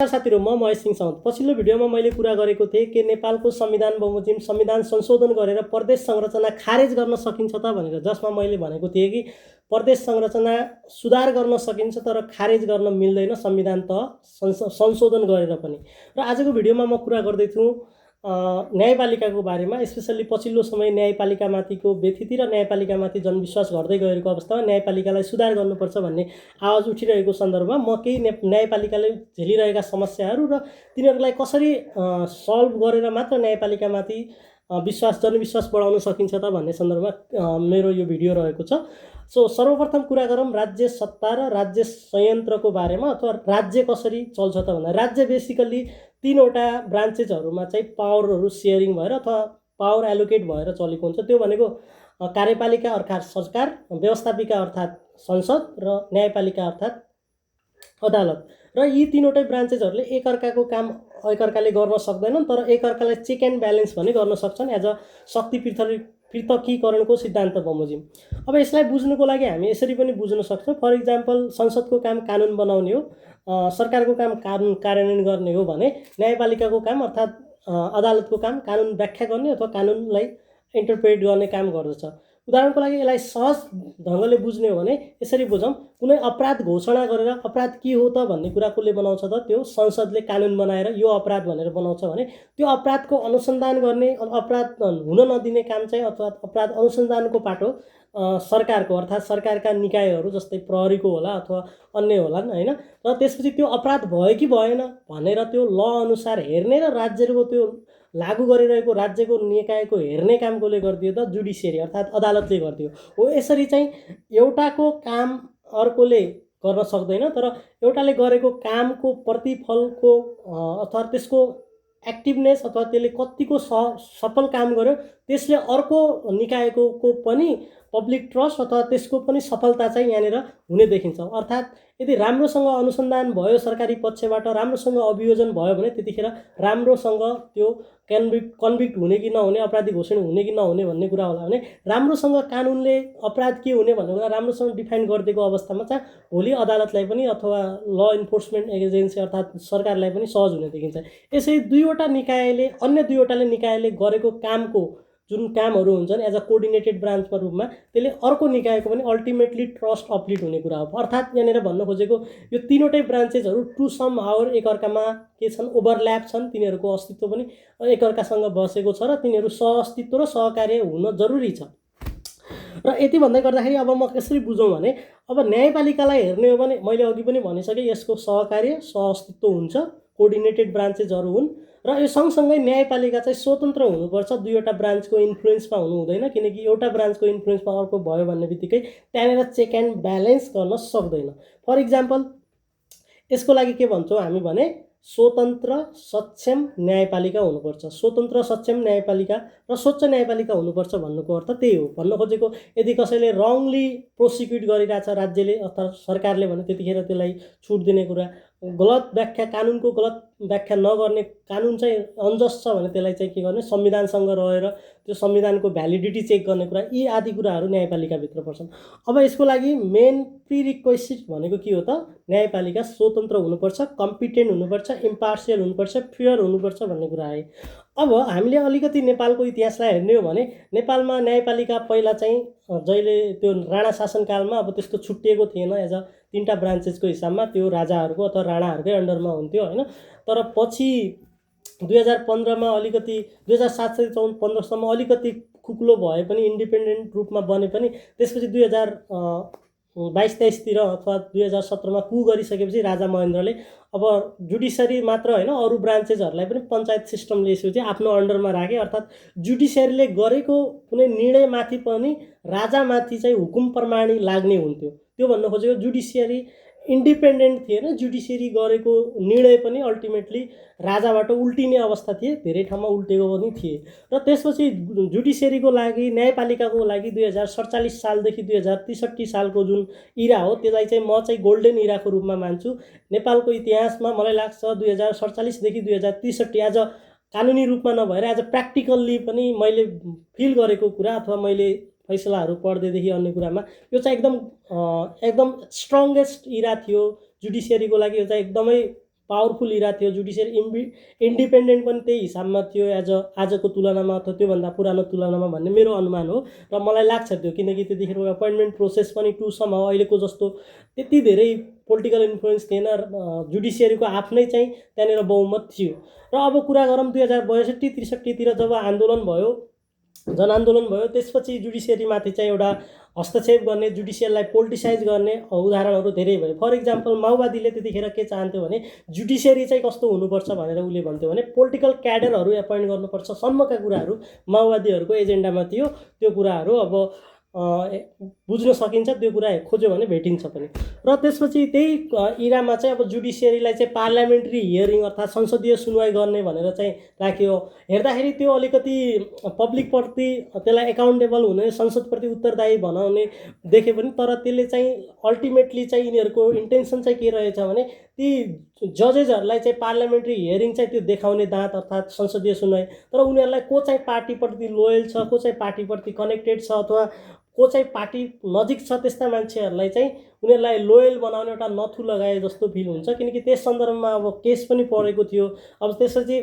साथीहरु, म महेश सिंह साउद। पछिल्लो भिडियोमा मैले कुरा गरेको थिएँ कि नेपालको संविधान बमोजिम संविधान संशोधन गरेर प्रदेश संरचना खारेज गर्न सकिन्छ त भनेर, जसमा मैले भनेको थिएँ कि प्रदेश संरचना सुधार गर्न सकिन्छ तर खारेज गर्न मिल्दैन संविधान त संशोधन गरेर पनि। र आजको भिडियोमा म कुरा गर्दैछु न्यायपालिकाको बारेमा, स्पेशली पछिल्लो समय न्यायपालिकामाथिको व्यथिति र न्यायपालिकामाथि जनविश्वास घट्दै गएको अवस्थामा न्यायपालिकालाई सुधार गर्नुपर्छ भन्ने आवाज उठिरहेको सन्दर्भमा म केही न्यायपालिकाले झेलिरहेका समस्याहरू र तिनीहरूलाई कसरी सल्भ गरेर मात्र न्यायपालिकामाथि जनविश्वास बढाउन सकिन्छ त भन्ने सन्दर्भमा मेरो यो भिडियो रहेको छ। सो सर्वप्रथम कुरा गरौँ राज्य सत्ता र राज्य संयन्त्रको बारेमा, अथवा राज्य कसरी चल्छ त भन्दा, राज्य बेसिकली तीनवटा ब्रान्चेसहरूमा चाहिँ पावरहरू सेयरिङ भएर अथवा पावर एलोकेट भएर चलेको हुन्छ। त्यो भनेको कार्यपालिका अर्थात् सरकार, व्यवस्थापिका अर्थात् संसद र न्यायपालिका अर्थात् अदालत। र यी तीनवटै ब्रान्चेसहरूले एकअर्काको काम एकअर्काले गर्न सक्दैनन्, तर एकअर्कालाई चेक एन्ड ब्यालेन्स पनि गर्न सक्छन् एज अ शक्ति पृथकीकरणको सिद्धान्त बमोजिम। अब यसलाई बुझ्नुको लागि हामी यसरी पनि बुझ्न सक्छौँ। फर इक्जाम्पल, संसदको काम कानुन बनाउने हो, सरकारको काम कानुन कार्यान्वयन गर्ने हो भने न्यायपालिकाको काम अर्थात् अदालतको काम कानुन व्याख्या गर्ने अथवा कानुनलाई इन्टरप्रेट गर्ने काम गर्दछ। उदाहरणको लागि यसलाई सहज ढङ्गले बुझ्ने हो भने यसरी बुझौँ, कुनै अपराध घोषणा गरेर अपराध के हो त भन्ने कुरा कसले बनाउँछ त? त्यो संसदले कानुन बनाएर यो अपराध भनेर बनाउँछ भने त्यो अपराधको अनुसन्धान गर्ने, अपराध हुन नदिने काम चाहिँ अथवा अपराध अनुसन्धानको पाटो सरकारको अर्थात् सरकारका निकायहरू जस्तै प्रहरीको होला अथवा अन्य होलान् हैन। र त्यसपछि त्यो अपराध भयो कि भएन भनेर त्यो ल अनुसार हेर्ने र राज्यको त्यो लागू गरिरहेको राज्यको निकायको हेर्ने काम कसले गरिदियो त? जुडिसियरी अर्थात् अदालतले गरिदियो हो। यसरी चाहिँ एउटाको काम अर्कोले गर्न सक्दैन, तर एउटाले गरेको कामको प्रतिफलको अथवा त्यसको एक्टिभनेस अथवा त्यसले कतिको सफल काम गर्यो त्यसले अर्को निकायको पनि पब्लिक ट्रस्ट अथवा त्यसको पनि सफलता चाहिँ यहाँनिर हुने देखिन्छ। अर्थात् यदि राम्रोसँग अनुसन्धान भयो सरकारी पक्षबाट, राम्रोसँग अभियोजन भयो भने त्यतिखेर राम्रोसँग त्यो कन्भिक्ट हुने कि नहुने, अपराधी घोषणा हुने कि नहुने भन्ने कुरा होला भने राम्रोसँग कानुनले अपराध के हुने भन्ने कुरा राम्रोसँग डिफाइन गरिदिएको अवस्थामा चाहिँ भोलि अदालतलाई पनि अथवा ल इन्फोर्समेन्ट एजेन्सी अर्थात् सरकारलाई पनि सहज हुने देखिन्छ। यसरी अन्य दुईवटाले निकायले गरेको कामको जुन कामहरू हुन्छन् एज अ कोअर्डिनेटेड ब्रान्चको रूपमा, त्यसले अर्को निकायको पनि अल्टिमेटली ट्रस्ट अपलिट हुने कुरा हो। अर्थात् यहाँनिर भन्न खोजेको यो तीनवटै ब्रान्चेसहरू टु सम हावर एकअर्कामा के छन्, ओभरल्याप छन्, तिनीहरूको अस्तित्व पनि एकअर्कासँग बसेको छ र तिनीहरू सहअस्तित्व र सहकार्य हुन जरुरी छ। र यति भन्दै गर्दाखेरि अब म कसरी बुझौँ भने, अब न्यायपालिकालाई हेर्ने हो भने मैले अघि पनि भनिसकेँ, यसको सहकार्य सहअस्तित्व हुन्छ, कोअर्डिनेटेड ब्रान्चेसहरू हुन्। र यो सँगसँगै न्यायपालिका चाहिँ स्वतन्त्र हुनुपर्छ, दुईवटा ब्रान्चको इन्फ्लुएन्समा हुनु हुँदैन, किनकि एउटा ब्रान्चको इन्फ्लुएन्समा अर्को भयो भन्ने बित्तिकै त्यहाँनिर चेक एन्ड ब्यालेन्स गर्न सक्दैन। फर इक्जाम्पल, यसको लागि के भन्छौँ हामी भने स्वतन्त्र सक्षम न्यायपालिका हुनुपर्छ। स्वतन्त्र सक्षम न्यायपालिका र स्वच्छ न्यायपालिका हुनुपर्छ भन्नुको अर्थ त्यही हो। भन्न खोजेको, यदि कसैले रङली प्रोसिक्युट गरिरहेछ राज्यले अथवा सरकारले भने त्यतिखेर त्यसलाई छुट दिने कुरा, गलत व्याख्या, कानुनको गलत व्याख्या नगर्ने, कानुन चाहिँ अनजस्ट छ भने त्यसलाई चाहिँ के गर्ने, संविधानसँग रहेर त्यो संविधानको भ्यालिडिटी चेक गर्ने कुरा, यी आदि कुराहरू न्यायपालिकाभित्र पर्छन्। अब यसको लागि मेन प्रिरिक्वेसिट भनेको के हो त? न्यायपालिका स्वतन्त्र हुनुपर्छ, कम्पिटेन्ट हुनुपर्छ, इम्पार्सियल हुनुपर्छ, फेयर हुनुपर्छ भन्ने कुरा आए। अब हामीले अलिकति नेपालको इतिहासलाई हेर्ने हो भने नेपालमा न्यायपालिका पहिला चाहिँ जहिले त्यो राणा शासनकालमा अब त्यस्तो छुट्टिएको थिएन एज अ तीनटा ब्रान्चेसको हिसाबमा, त्यो राजाहरूको अथवा राणाहरूकै अन्डरमा हुन्थ्यो हैन। तर पछि 2015मा अलिकति 2007 से 2015सम्म अलिकति खुकुलो भए पनि, इन्डिपेन्डेन्ट रूपमा बने पनि, त्यसपछि 2022-23तिर अथवा 2017मा कु गरिसकेपछि राजा महेन्द्रले अब जुडिसियरी मात्र होइन अरू ब्रान्चेसहरूलाई पनि पञ्चायत सिस्टमले यसपछि आफ्नो अन्डरमा राखे। अर्थात् जुडिसियरीले गरेको कुनै निर्णयमाथि पनि राजामाथि चाहिँ हुकुम प्रमाणी लाग्ने हुन्थ्यो। त्यो भन्न खोजेको जुडिसियरी इन्डिपेन्डेन्ट थिएन, जुडिसियरी गरेको निर्णय पनि अल्टिमेटली राजाबाट उल्टिने अवस्था थिए, धेरै ठाउँमा उल्टेको पनि थिए। र त्यसपछि जुडिसियरीको लागि, न्यायपालिकाको लागि 2047 सालदेखि 2063 सालको जुन इरा हो त्यसलाई चाहिँ म चाहिँ गोल्डन इराको रूपमा मान्छु। नेपालको इतिहासमा मलाई लाग्छ 2047 देखि 2063 आज कानुनी रूपमा नभएर आज प्र्याक्टिकल्ली पनि मैले फिल गरेको कुरा अथवा मैले फैसलाहरू पढ्दैदेखि अन्य कुरामा यो चाहिँ एकदम स्ट्रङ्गेस्ट इरा थियो जुडिसियरीको लागि। यो चाहिँ एकदमै पावरफुल इरा थियो, जुडिसियरी इन्डिपेन्डेन्ट पनि त्यही हिसाबमा थियो आजको तुलनामा अथवा त्योभन्दा पुरानो तुलनामा भन्ने मेरो अनुमान हो र मलाई लाग्छ त्यो, किनकि त्यतिखेरको एपोइन्टमेन्ट प्रोसेस पनि टु सम अहिलेको जस्तो त्यति धेरै पोलिटिकल इन्फ्लुएन्स थिएन, जुडिसियरीको आफ्नै चाहिँ त्यहाँनिर बहुमत थियो। र अब कुरा गरौँ 2062-63 जब आन्दोलन भयो, जनआन्दोलन भयो, त्यसपछि जुडिसियरीमाथि चाहिँ एउटा हस्तक्षेप गर्ने, जुडिसियरलाई पोलिटिसाइज गर्ने उदाहरणहरू धेरै भयो। फर इक्जाम्पल माओवादीले त्यतिखेर के चाहन्थ्यो भने जुडिसियरी चाहिँ कस्तो हुनुपर्छ भनेर उसले भन्थ्यो भने पोलिटिकल क्याडरहरू एपोइन्ट गर्नुपर्छ सम्मका कुराहरू माओवादीहरूको एजेन्डामा थियो। त्यो कुराहरू अब बुझ्न सकिन्छ, त्यो कुरा खोज्यो भने भेटिन्छ पनि। र त्यसपछि त्यही इरामा चाहिँ अब जुडिसियरीलाई चाहिँ पार्लियामेन्ट्री हियरिङ अर्थात् संसदीय सुनवाई गर्ने भनेर चाहिँ राख्यो। हेर्दाखेरि त्यो अलिकति पब्लिकप्रति त्यसलाई एकाउन्टेबल हुने, संसदप्रति उत्तरदायी बनाउने देखे पनि, तर त्यसले चाहिँ अल्टिमेटली चाहिँ यिनीहरूको इन्टेन्सन चाहिँ के रहेछ भने ती जजेसहरूलाई चाहिँ पार्लियामेन्ट्री हियरिङ चाहिँ त्यो देखाउने दाँत अर्थात् संसदीय सुनवाई। तर उनीहरूलाई को चाहिँ पार्टीप्रति लोयल छ, को चाहिँ पार्टीप्रति कनेक्टेड छ अथवा को चाहिँ पार्टी नजिक छ, त्यस्ता मान्छेहरूलाई चाहिँ उनीहरूलाई लोयल बनाउने एउटा नथु लगाए जस्तो फिल हुन्छ। किनकि त्यस सन्दर्भमा अब केस पनि परेको थियो। अब त्यसपछि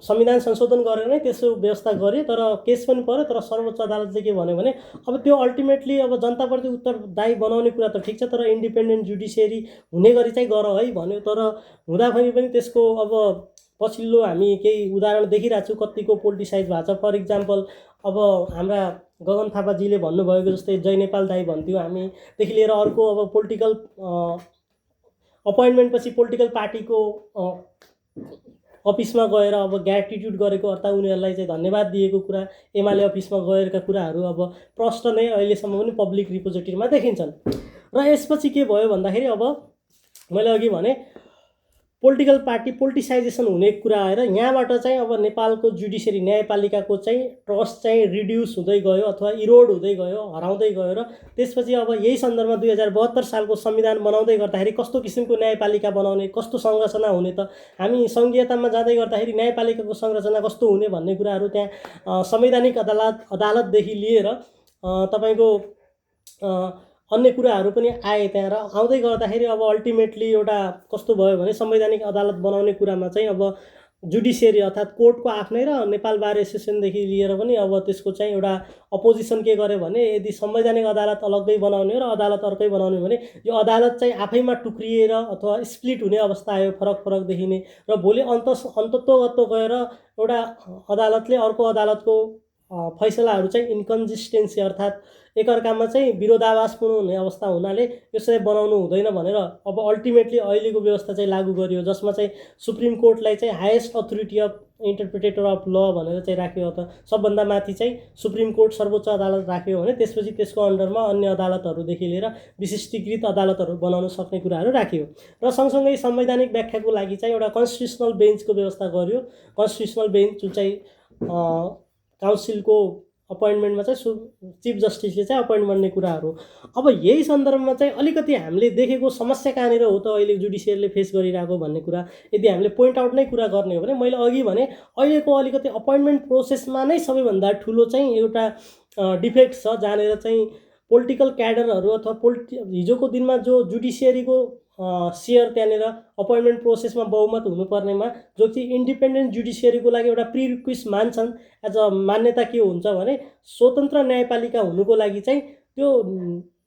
संविधान संशोधन गरेर नै त्यसो व्यवस्था गरे, तर केस पनि पर्यो। तर सर्वोच्च अदालत चाहिँ के भन्यो भने अब त्यो अल्टिमेटली अब जनताप्रति उत्तरदायी बनाउने कुरा त ठिक छ, तर इन्डिपेन्डेन्ट जुडिसियरी हुने गरी चाहिँ गर है भन्यो। तर हुँदाखेरि पनि त्यसको अब पछिल्लो हामी केही उदाहरण देखिरहेको छौँ कतिको पोलिटिसाइज भएको छ। फर इक्जाम्पल अब हाम्रा गगन थापाजीले भन्नुभएको जस्तै जय नेपाल दाई भन्थ्यो हामीदेखि लिएर अर्को अब पोलिटिकल अपोइन्टमेन्ट पछि पोलिटिकल पार्टीको अफिसमा गएर अब ग्र्याटिट्युड गरेको अर्थात् उनीहरूलाई चाहिँ धन्यवाद दिएको कुरा, एमाले अफिसमा गएका कुराहरू अब प्रष्ट नै अहिलेसम्म पनि पब्लिक रिपोजिटरीमा देखिन्छन्। र यसपछि के भयो भन्दाखेरि अब मैले अघि भने पोलिटिकल पार्टी पोलिटिसाइजेसन हुने कुरा आएर यहाँबाट चाहिँ अब नेपालको जुडिसियरी न्यायपालिकाको चाहिँ ट्रस्ट चाहिँ रिड्युस हुँदै गयो अथवा इरोड हुँदै गयो, हराउँदै गयो। र त्यसपछि अब यही सन्दर्भमा 2072 सालको संविधान बनाउँदै गर्दाखेरि कस्तो किसिमको न्यायपालिका बनाउने, कस्तो संरचना हुने, त हामी सङ्घीयतामा जाँदै गर्दाखेरि न्यायपालिकाको संरचना कस्तो हुने भन्ने कुराहरू त्यहाँ संवैधानिक अदालतदेखि लिएर तपाईँको अन्य कुराहरू पनि आए त्यहाँ। र आउँदै गर्दाखेरि अब अल्टिमेटली एउटा कस्तो भयो भने संवैधानिक अदालत बनाउने कुरामा चाहिँ अब जुडिसियरी अर्थात् कोर्टको आफ्नै र नेपाल बार एसोसिएसनदेखि लिएर पनि अब त्यसको चाहिँ एउटा अपोजिसन के गर्यो भने यदि संवैधानिक अदालत अलग्गै बनाउने हो र अदालत अर्कै बनाउने भने यो अदालत चाहिँ आफैमा टुक्रिएर अथवा स्प्लिट हुने अवस्था आयो, फरक देखिने। र भोलि अन्तत्वगत्व गएर एउटा अदालतले अर्को अदालतको फैसलाहरू चाहिँ इन्कन्सिस्टेन्सी अर्थात् एकअर्कामा चाहिँ विरोधाभासपूर्ण हुने अवस्था हुनाले यसरी बनाउनु हुँदैन भनेर अब अल्टिमेटली अहिलेको व्यवस्था चाहिँ लागू गरियो, जसमा चाहिँ सुप्रिम कोर्टलाई चाहिँ हाइएस्ट अथोरिटी अफ इन्टरप्रिटेटर अफ ल भनेर चाहिँ राख्यो। अथवा सबभन्दा माथि चाहिँ सुप्रिम कोर्ट सर्वोच्च अदालत राख्यो भने त्यसपछि त्यसको अन्डरमा अन्य अदालतहरूदेखि लिएर विशिष्टीकृत अदालतहरू बनाउन सक्ने कुराहरू राखियो। र सँगसँगै संवैधानिक व्याख्याको लागि चाहिँ एउटा कन्स्टिट्युसनल बेन्चको व्यवस्था गर्यो। कन्स्टिट्युसनल बेन्च जुन चाहिँ काउन्सिलको अपोइन्टमेन्टमा चाहिँ चिफ जस्टिसले चाहिँ अपोइन्ट गर्ने कुराहरू। अब यही सन्दर्भमा चाहिँ अलिकति हामीले देखेको समस्या कहाँनिर हो त अहिले जुडिसियरले फेस गरिरहेको भन्ने कुरा यदि हामीले पोइन्ट आउट नै कुरा गर्ने हो भने मैले अघि भने अहिलेको अलिकति अपोइन्टमेन्ट प्रोसेसमा नै सबैभन्दा ठुलो चाहिँ एउटा डिफेक्ट छ, जहाँनिर चाहिँ पोलिटिकल क्याडरहरू अथवा हिजोको दिनमा जो जुडिसियरीको सेयर त्यहाँनिर अपोइन्टमेन्ट प्रोसेसमा बहुमत हुनुपर्नेमा जो चाहिँ इन्डिपेन्डेन्ट जुडिसियरीको लागि एउटा प्रिरिक्विज मान्छन्। एज अ मान्यता के हुन्छ भने स्वतन्त्र न्यायपालिका हुनुको लागि चाहिँ त्यो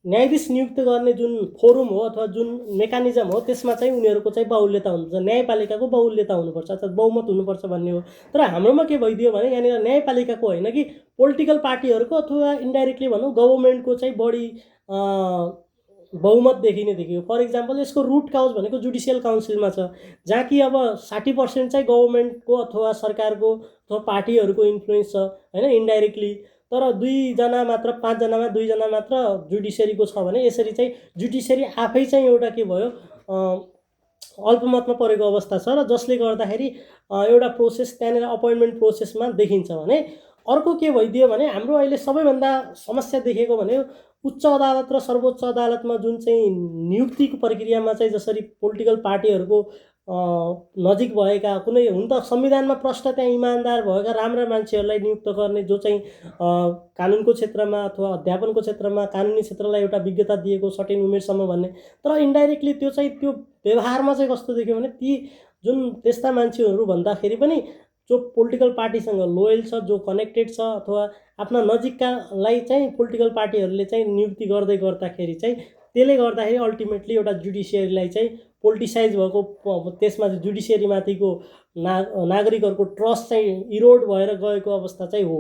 न्यायाधीश नियुक्त गर्ने जुन फोरम हो अथवा जुन मेकानिजम हो त्यसमा चाहिँ उनीहरूको चाहिँ बाहुल्यता हुन्छ, न्यायपालिकाको बाहुल्यता हुनुपर्छ अर्थात् बहुमत हुनुपर्छ भन्ने हो। तर हाम्रोमा के भइदियो भने यहाँनिर न्यायपालिकाको होइन कि पोलिटिकल पार्टीहरूको अथवा इन्डाइरेक्टली भनौँ गभर्मेन्टको चाहिँ बढी बहुमत देखियो। फर इक्जाम्पल यसको रुट काउज भनेको जुडिसियल काउन्सिलमा छ, जहाँ कि अब 60% चाहिँ गभर्मेन्टको अथवा सरकारको अथवा पार्टीहरूको इन्फ्लुएन्स छ होइन इन्डाइरेक्टली। तर 5 जना मात्र 2 जना मात्र जुडिसियरीको छ भने यसरी चाहिँ जुडिसियरी आफै चाहिँ एउटा के भयो अल्पमतमा परेको अवस्था छ। र जसले गर्दाखेरि एउटा प्रोसेस त्यहाँनिर अपोइन्टमेन्ट प्रोसेसमा देखिन्छ भने अर्को के भइदियो भने हाम्रो अहिले सबैभन्दा समस्या देखेको भने उच्च अदालत र सर्वोच्च अदालतमा जुन चाहिँ नियुक्तिको प्रक्रियामा चाहिँ जसरी पोलिटिकल पार्टीहरूको नजिक भएका कुनै हुन त संविधानमा प्रष्ट त्यहाँ इमान्दार भएका राम्रा मान्छेहरूलाई नियुक्त गर्ने जो चाहिँ कानुनको क्षेत्रमा अथवा अध्यापनको क्षेत्रमा कानुनी क्षेत्रलाई एउटा विज्ञता दिएको सर्टेन उमेरसम्म भन्ने, तर इन्डाइरेक्टली त्यो चाहिँ त्यो व्यवहारमा चाहिँ कस्तो देख्यो भने ती जुन त्यस्ता मान्छेहरू भन्दाखेरि पनि जो पोलिटिकल पार्टीसँग लोयल छ, जो कनेक्टेड छ अथवा आफ्ना नजिककालाई चाहिँ पोलिटिकल पार्टीहरूले चाहिँ नियुक्ति गर्दाखेरि चाहिँ त्यसले गर्दाखेरि अल्टिमेटली एउटा जुडिसियरीलाई चाहिँ पोलिटिसाइज भएको त्यसमा चाहिँ जुडिसियरीमाथिको नागरिकहरूको ट्रस्ट चाहिँ इरोड भएर गएको अवस्था चाहिँ हो।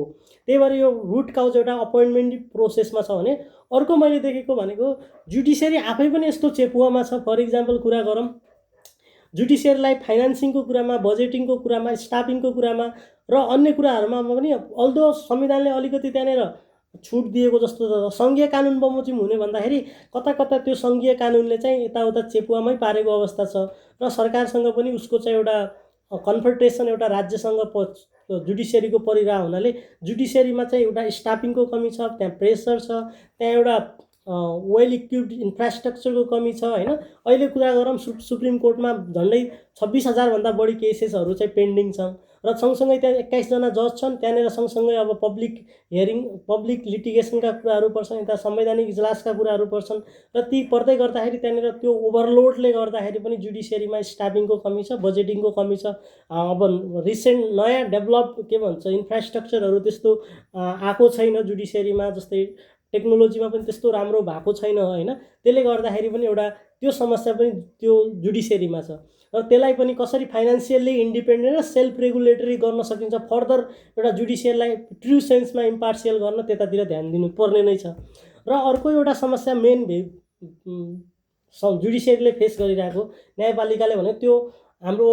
त्यही भएर यो रुट काउज एउटा अपोइन्टमेन्ट प्रोसेसमा छ भने अर्को मैले देखेको भनेको जुडिसियरी आफै पनि यस्तो चेपुवामा छ। फर इक्जाम्पल कुरा गरौँ, जुडिसियरीलाई फाइनेन्सिङको कुरामा, बजेटिङको कुरामा, स्टाफिङको कुरामा र अन्य कुराहरूमा पनि अल्दो संविधानले अलिकति त्यहाँनिर छुट दिएको जस्तो छ। सङ्घीय कानुन बमोजिम हुने भन्दाखेरि कता कता त्यो सङ्घीय कानुनले चाहिँ यताउता चेपुवामै पारेको अवस्था छ र सरकारसँग पनि उसको चाहिँ एउटा कन्फ्रन्टेसन एउटा राज्यसँग जुडिसियरीको परिरहेको हुनाले जुडिसियरीमा चाहिँ एउटा स्टाफिङको कमी छ, त्यहाँ प्रेसर छ, त्यहाँ एउटा वेल इक्विप्ड इन्फ्रास्ट्रक्चरको कमी छ होइन। अहिले कुरा गरौँ सुप्रिम कोर्टमा झन्डै 26,000 भन्दा बढी केसेसहरू चाहिँ पेन्डिङ छन् र सँगसँगै त्यहाँ 21 जना जज छन्। त्यहाँनिर सँगसँगै अब पब्लिक हियरिङ, पब्लिक लिटिगेसनका कुराहरू पर्छन्, यता संवैधानिक इजलासका कुराहरू पर्छन् र ती पर्दै गर्दाखेरि त्यहाँनिर त्यो ओभरलोडले गर्दाखेरि पनि जुडिसियरीमा स्टाफिङको कमी छ, बजेटिङको कमी छ। अब रिसेन्ट नयाँ डेभलप के भन्छ इन्फ्रास्ट्रक्चरहरू त्यस्तो आएको छैन जुडिसियरीमा, जस्तै टेक्नोलोजीमा पनि त्यस्तो राम्रो भएको छैन होइन। त्यसले गर्दाखेरि पनि एउटा त्यो समस्या पनि त्यो जुडिसियरीमा छ र त्यसलाई पनि कसरी फाइनेन्सियल्ली इन्डिपेन्डेन्ट र सेल्फ रेगुलेटरी गर्न सकिन्छ, फर्दर एउटा जुडिसियरीलाई ट्रु सेन्समा इम्पार्सियल गर्न त्यतातिर ध्यान दिनुपर्ने नै छ। र अर्को एउटा समस्या मेन जुडिसियरीले फेस गरिरहेको न्यायपालिकाले भने त्यो हाम्रो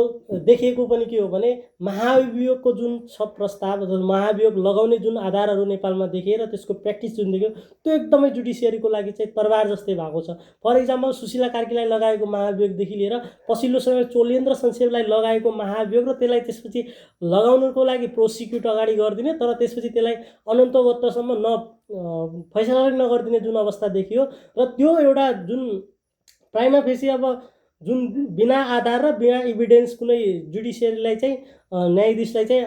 देखिएको पनि के हो भने महाभियोगको जुन छ प्रस्ताव, महाभियोग लगाउने जुन आधारहरू नेपालमा देखिए र त्यसको प्र्याक्टिस जुन देख्यो त्यो एकदमै जुडिसियरीको लागि चाहिँ तरबार जस्तै भएको छ। फर इक्जाम्पल सुशीला कार्कीलाई लगाएको महाभियोगदेखि लिएर पछिल्लो समय चोलेन्द्र शमशेरलाई लगाएको महाभियोग र त्यसलाई त्यसपछि लगाउनको लागि प्रोसिक्युट अगाडि गरिदिने तर त्यसपछि त्यसलाई अनन्तगतसम्म फैसला नगरिदिने जुन अवस्था देखियो र त्यो एउटा जुन प्राइमा फेसी अब जुन बिना आधार र बिना इभिडेन्स कुनै जुडिसियरीलाई चाहिँ न्यायाधीशलाई चाहिँ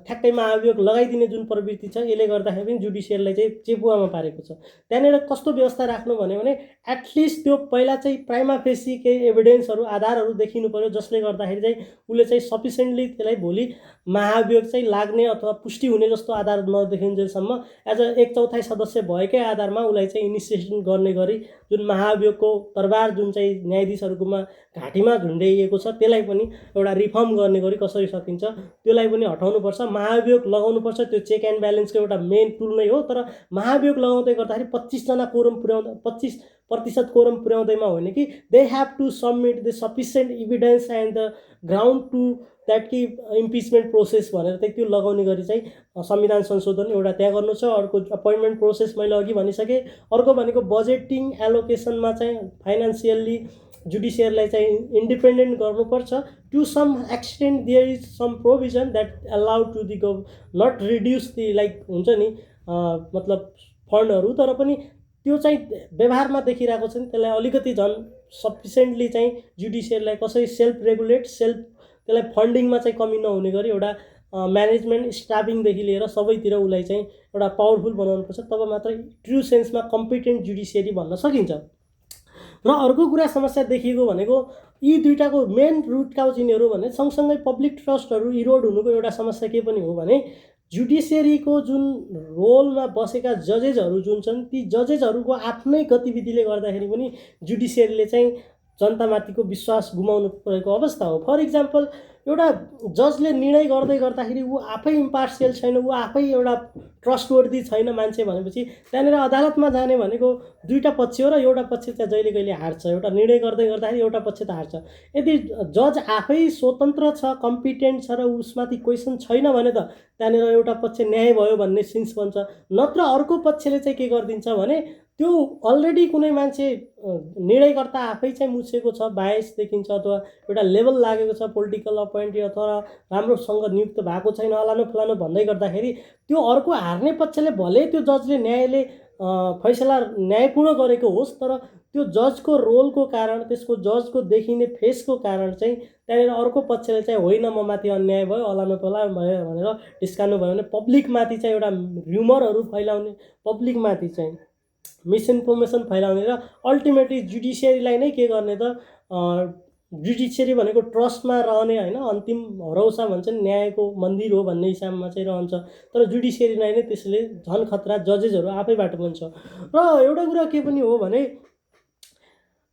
ठ्याक्कै महाभियोग लगाइदिने जुन प्रवृत्ति छ यसले गर्दाखेरि पनि जुडिसियरीलाई चाहिँ चेपुवामा पारेको छ। त्यहाँनिर कस्तो व्यवस्था राख्नु भने एटलिस्ट त्यो पहिला चाहिँ प्राइमा फेसी केही एभिडेन्सहरू आधारहरू देखिनु पर्यो जसले गर्दाखेरि चाहिँ उसले चाहिँ सफिसियन्टली त्यसलाई भोलि महाभियोग चाहिँ लाग्ने अथवा पुष्टि हुने जस्तो आधार नदेखिन्जेलसम्म एज अ 1/4 सदस्य भएकै आधारमा उसलाई चाहिँ इनिसिएसन गर्ने गरी जुन महाभियोगको तरबार जुन चाहिँ न्यायाधीशहरूकोमा घाँटीमा झुन्ड्याइएको छ त्यसलाई पनि एउटा रिफर्म गर्ने गरी कसरी सकिन्छ त्यसलाई पनि हटाउनुपर्छ। महाभियोग लगाउनुपर्छ, त्यो चेक एन्ड ब्यालेन्सको एउटा मेन टुल नै हो। तर महाभियोग लगाउँदै गर्दाखेरि 25 जना कोरम पुर्याउँदा 25% कोरम पुर्याउँदैमा होइन कि they have to submit the sufficient evidence and the ground to that कि इम्पिचमेन्ट प्रोसेस भनेर चाहिँ त्यो लगाउने गरी चाहिँ संविधान संशोधन एउटा त्यहाँ गर्नु छ। अर्को अपोइन्टमेन्ट प्रोसेस मैले अघि भनिसकेँ। अर्को भनेको बजेटिङ एलोकेसनमा चाहिँ फाइनेन्सियल्ली जुडिसियरीलाई चाहिँ इन्डिपेन्डेन्ट गर्नुपर्छ। To some extent there is some provision that allow to the not reduce the like हुन्छ नि मतलब फन्डहरू, तर पनि त्यो चाहिँ व्यवहारमा देखिरहेको छ नि त्यसलाई अलिकति झन् सफिसियन्टली चाहिँ जुडिसियरीलाई कसरी सेल्फ रेगुलेट त्यसलाई फन्डिङमा चाहिँ कमी नहुने गरी एउटा म्यानेजमेन्ट स्टाफिङदेखि लिएर सबैतिर उसलाई चाहिँ एउटा पावरफुल बनाउनुपर्छ, तब मात्र ट्रु सेन्समा कम्पिटेन्ट जुडिसियरी भन्न सकिन्छ। र अर्को कुरा समस्या देखिएको भनेको यी दुईटाको मेन रुट काउज यिनीहरू भने सँगसँगै पब्लिक ट्रस्टहरू इरोड हुनुको एउटा समस्या के पनि हो भने जुडिसियरीको जुन रोलमा बसेका जजेसहरू जुन छन् ती जजेसहरूको आफ्नै गतिविधिले गर्दाखेरि पनि जुडिसियरीले चाहिँ जनतामाथिको विश्वास गुमाउनु परेको अवस्था हो। फर इक्जाम्पल एउटा जजले निर्णय गर्दाखेरि ऊ आफै इम्पार्सियल छैन, ऊ आफै एउटा ट्रस्टवर्दी छैन मान्छे भनेपछि त्यहाँनिर अदालतमा जाने भनेको दुईटा पक्ष हो र एउटा पक्ष त्यहाँ जहिले कहिले हार्छ, एउटा निर्णय गर्दाखेरि एउटा पक्ष त हार्छ। यदि जज आफै स्वतन्त्र छ, कम्पिटेन्ट छ र उसमाथि क्वेसन छैन भने त त्यहाँनिर एउटा पक्ष न्याय भयो भन्ने सेन्स बन्छ। नत्र अर्को पक्षले चाहिँ के गरिदिन्छ भने त्यो अलरेडी कुनै मान्छे निर्णयकर्ता आफै चाहिँ मुछेको छ, बायस देखिन्छ अथवा एउटा लेभल लागेको छ पोलिटिकल अपोइन्टी अथवा राम्रोसँग नियुक्त भएको छैन अलानो फलानो भन्दै गर्दाखेरि त्यो अर्को हार्ने पक्षले भले त्यो जजले न्यायले फैसला न्यायपूर्ण गरेको होस्, तर त्यो जजको रोलको कारण, त्यसको जजको देखिने फेसको कारण चाहिँ त्यहाँनिर अर्को पक्षले चाहिँ होइन म माथि अन्याय भयो, अलानो पलायो भयो भनेर डिस्काउनु भयो भने पब्लिकमाथि चाहिँ एउटा र्युमरहरू फैलाउने, पब्लिकमाथि चाहिँ मिसइन्फर्मेसन फैलाउने र अल्टिमेटली जुडिसियरीलाई नै के गर्ने त, जुडिसियरी भनेको ट्रस्टमा रहने होइन, अन्तिम भरोसा भन्छ नि, न्यायको मन्दिर हो भन्ने हिसाबमा चाहिँ रहन्छ। तर जुडिसियरीलाई नै त्यसले झन् खतरा जजेसहरू आफैबाट पनि छ। र एउटा कुरा के पनि हो भने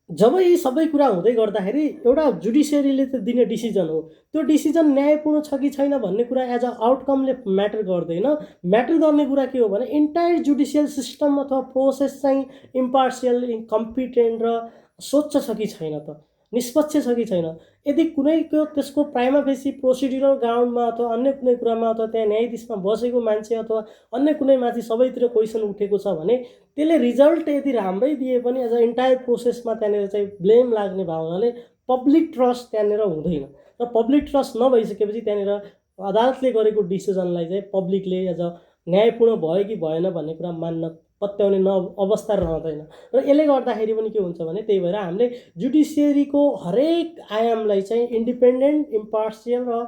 जब यी सबै कुरा हुँदै गर्दाखेरि एउटा जुडिसियरीले त दिने डिसिजन हो, त्यो डिसिजन न्यायपूर्ण छ कि छैन भन्ने कुरा एज अ आउटकमले म्याटर गर्दैन। म्याटर गर्ने कुरा के हो भने इन्टायर जुडिसियल सिस्टम अथवा प्रोसेस चाहिँ इम्पार्सियल, कम्पिटेन्ट र स्वच्छ छ कि छैन त, निष्पक्ष छ कि छैन। यदि कुनैको त्यसको प्राइमा फेसी प्रोसिड्युरल ग्राउन्डमा अथवा अन्य कुनै कुरामा अथवा त्यहाँ न्यायाधीशमा बसेको मान्छे अथवा अन्य कुनै माथि सबैतिर क्वेसन उठेको छ भने त्यसले रिजल्ट यदि राम्रै दिए पनि एज अ इन्टायर प्रोसेसमा त्यहाँनिर चाहिँ ब्लेम लाग्ने भावनाले पब्लिक ट्रस्ट त्यहाँनिर हुँदैन। र पब्लिक ट्रस्ट नभइसकेपछि त्यहाँनिर अदालतले गरेको डिसिजनलाई चाहिँ पब्लिकले एज अ न्यायपूर्ण भयो कि भएन भन्ने कुरा मान्न पत्याउने अवस्था रहँदैन। र यसले गर्दाखेरि पनि के हुन्छ भने त्यही भएर हामीले जुडिसियरीको हरेक आयामलाई चाहिँ इन्डिपेन्डेन्ट, इम्पार्सियल र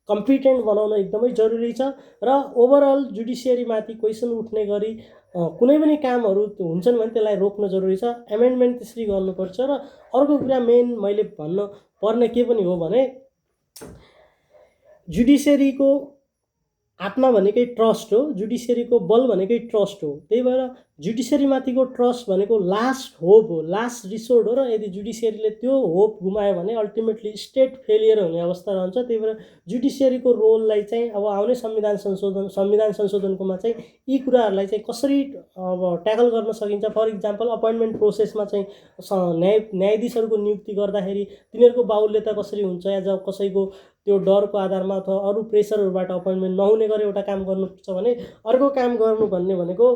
कम्पिटेन्ट बनाउन एकदमै जरुरी छ। र ओभरअल जुडिसियरीमाथि क्वेसन उठ्ने गरी कुनै पनि कामहरू हुन्छन् भने त्यसलाई रोक्न जरुरी छ, एमेन्डमेन्ट त्यसरी गर्नुपर्छ। र अर्को कुरा मेन मैले भन्न पर्ने के पनि हो भने जुडिसियरीको आत्मा भनेकै ट्रस्ट हो, जुडिसियरीको बल भनेकै ट्रस्ट हो। त्यही भएर जुडिसियरीमाथिको ट्रस्ट भनेको लास्ट होप हो, लास्ट रिसोर्ट हो। र यदि जुडिसियरीले त्यो होप गुमायो भने अल्टिमेटली स्टेट फेलियर हुने अवस्था रहन्छ। त्यही भएर जुडिसियरीको रोललाई चाहिँ अब आउने संविधान संशोधनकोमा चाहिँ यी कुराहरूलाई चाहिँ कसरी अब ट्याकल गर्न सकिन्छ। फर इक्जाम्पल अपोइन्टमेन्ट प्रोसेसमा चाहिँ न्यायाधीशहरूको नियुक्ति गर्दाखेरि तिनीहरूको बाहुल्यता कसरी हुन्छ, एज अ कसैको त्यो डरको आधारमा अथवा अरू प्रेसरहरूबाट अपोइन्टमेन्ट नहुने गरी एउटा काम गर्नुपर्छ भने अर्को काम गर्नु भन्ने भनेको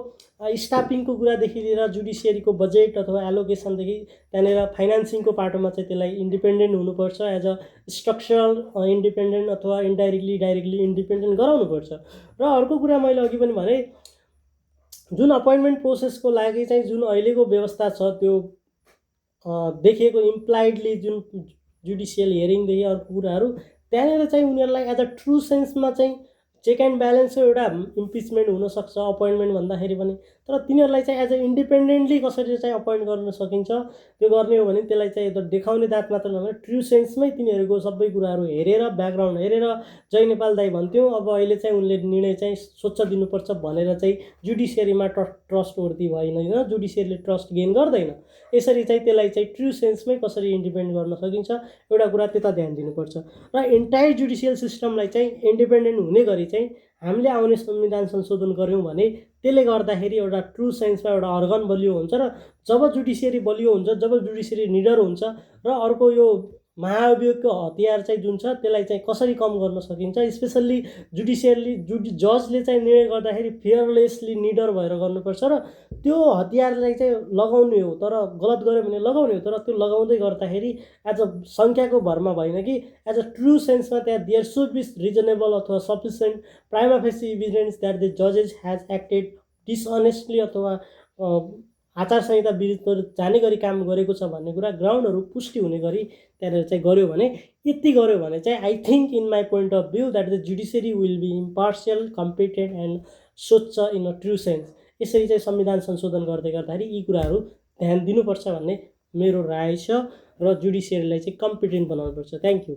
स्टाफिङको कुरादेखि लिएर जुडिसियरीको बजेट अथवा एलोकेसनदेखि त्यहाँनिर फाइनेन्सिङको पाटोमा चाहिँ त्यसलाई इन्डिपेन्डेन्ट हुनुपर्छ, एज अ स्ट्रक्चरल इन्डिपेन्डेन्ट अथवा डाइरेक्टली इन्डिपेन्डेन्ट गराउनुपर्छ। र अर्को कुरा मैले अघि पनि भने जुन अपोइन्टमेन्ट प्रोसेसको लागि चाहिँ जुन अहिलेको व्यवस्था छ त्यो देखिएको इम्प्लाइडली जुन जुडिसियल हियरिङदेखि अर्को कुराहरू त्यहाँनिर चाहिँ उनीहरूलाई एज अ ट्रु सेन्समा चाहिँ चेक एन्ड ब्यालेन्सको एउटा इम्पिचमेन्ट हुनसक्छ अपोइन्टमेन्ट भन्दाखेरि पनि। तर तिनीहरूलाई चाहिँ एज अ इन्डिपेन्डेन्टली कसरी चाहिँ अपोइन्ट गर्न सकिन्छ त्यो गर्ने हो भने त्यसलाई चाहिँ एउटा देखाउने दाँत मात्र नभएर ट्रु सेन्समै तिनीहरूको सबै कुराहरू हेरेर, ब्याकग्राउन्ड हेरेर, जय नेपाल दाई भन्थ्यौँ अब अहिले चाहिँ उनले निर्णय चाहिँ स्वच्छ दिनुपर्छ भनेर चाहिँ जुडिसियरीमा ट्रस्ट उठ्दी भएन, जुडिसियरीले ट्रस्ट गेन गर्दैन। यसरी चाहिँ त्यसलाई चाहिँ ट्रु सेन्समै कसरी इन्डिपेन्डेन्ट गर्न सकिन्छ एउटा कुरा त्यता ध्यान दिनुपर्छ। र इन्टायर जुडिसियल सिस्टमलाई चाहिँ इन्डिपेन्डेन्ट हुने गरी चाहिँ हामीले आउने संविधान संशोधन गऱ्यौँ भने त्यसले गर्दाखेरि एउटा ट्रु सेन्समा एउटा अर्गन बलियो हुन्छ। र जब जुडिसियरी बलियो हुन्छ, जब जुडिसियरी निडर हुन्छ र अर्को यो महाअभियोगको हतियार चाहिँ जुन छ त्यसलाई चाहिँ कसरी कम गर्न सकिन्छ, स्पेसल्ली जजले चाहिँ निर्णय गर्दाखेरि फियरलेसली निडर भएर गर्नुपर्छ। र त्यो हतियारलाई चाहिँ लगाउने हो, तर गलत गऱ्यो भने लगाउने हो, तर त्यो लगाउँदै गर्दाखेरि एज अ सङ्ख्याको भरमा भएन कि एज अ ट्रु सेन्समा त्यहाँ देयर सुड बी रिजनेबल अथवा sufficient prima facie evidence that the जजेस ह्याज एक्टेड डिसअनेस्टली अथवा आचार संहिता विरुद्ध जाने गरी काम गरेको छ भन्ने कुरा ग्राउन्डहरू पुष्टि हुने गरी त्यहाँनिर चाहिँ गऱ्यो भने, यति गऱ्यो भने चाहिँ I think in my point of view that the judiciary will be impartial, competent and स्वच्छ इन अ ट्रु सेन्स। यसरी चाहिँ संविधान संशोधन गर्दै गर्दाखेरि यी कुराहरू ध्यान दिनुपर्छ भन्ने मेरो राय छ र जुडिसियरीलाई चाहिँ कम्पिटेन्ट बनाउनुपर्छ। Thank you.